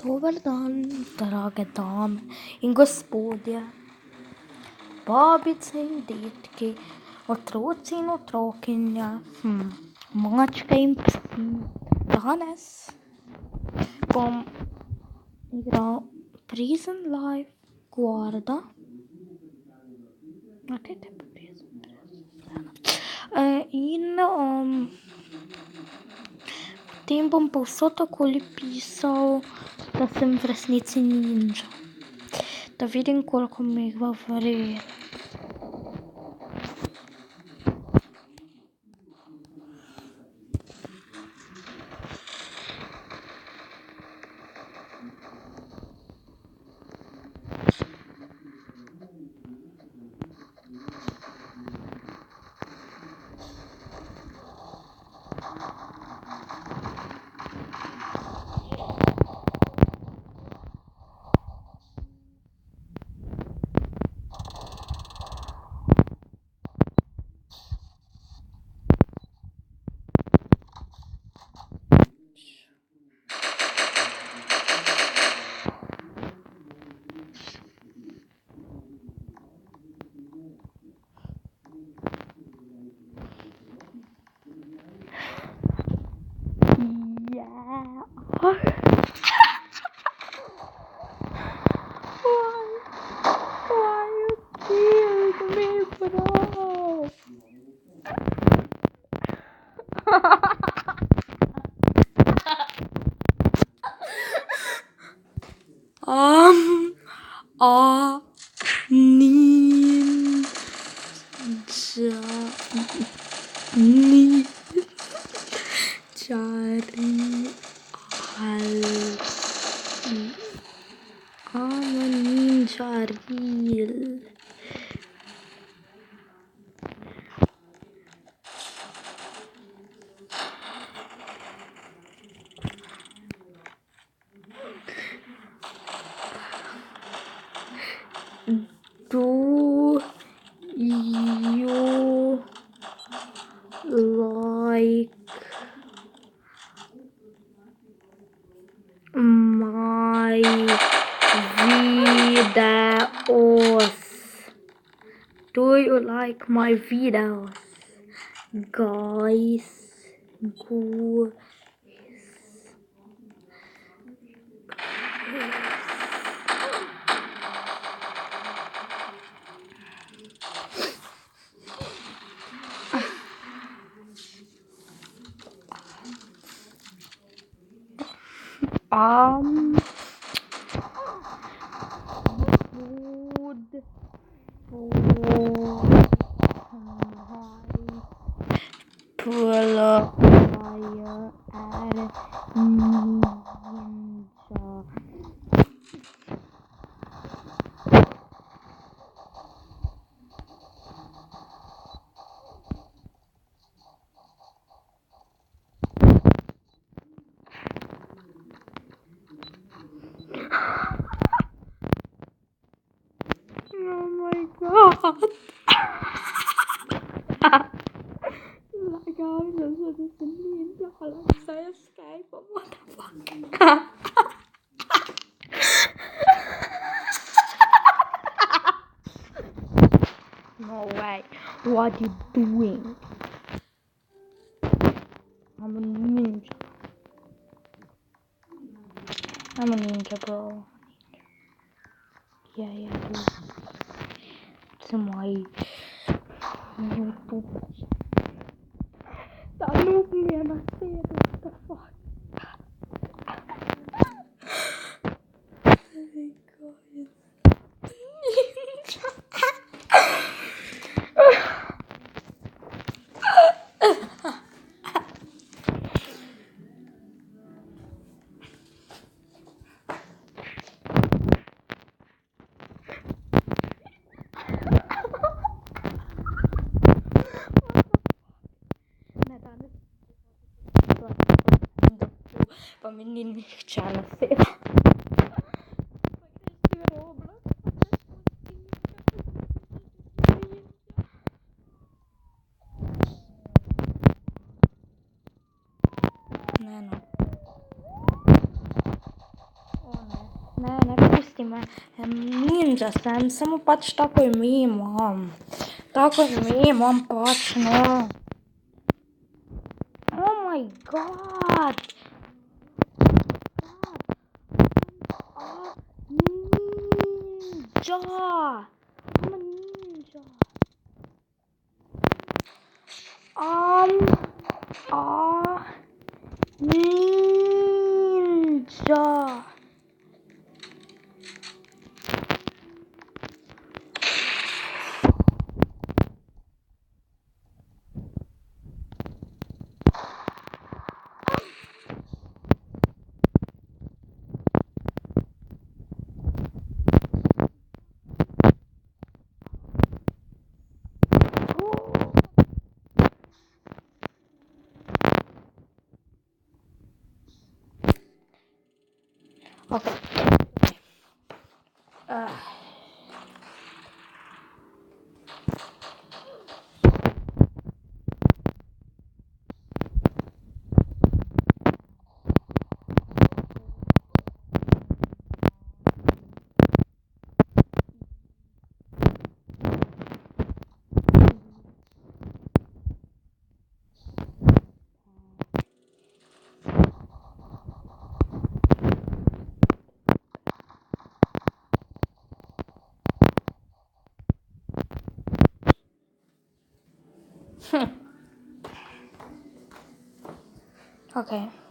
Dober dan, drage dame in gospodje, babice in detki, otroci in otrokinje, mačke in psi. Danes bom igral Prison Life Guarda. Okay, in potem bom povsod okoli pisal, da sem v resnici ninja. Da vidim, koliko mi jih bo verjelo. Why you killed me, bro? Ninja real. Do you like my videos? Do you like my videos, guys? Good pull up fire and ninja. Oh my god. Like I'm just a ninja, like say escape, but what the fuck? No way. What you doing? I'm a ninja. I'm a ninja, bro. Yeah, dude. It's my YouTube. Da nuken wir Mercedes, what the fuck? Hey guys. Pa mi ni nihče na svetu. Ne, no. tým ninja sem samo pač tako ime imam. Tako ime imam pač, no. Oh my god! Ninja! I'm a ninja. Ninja. Okay. Okay.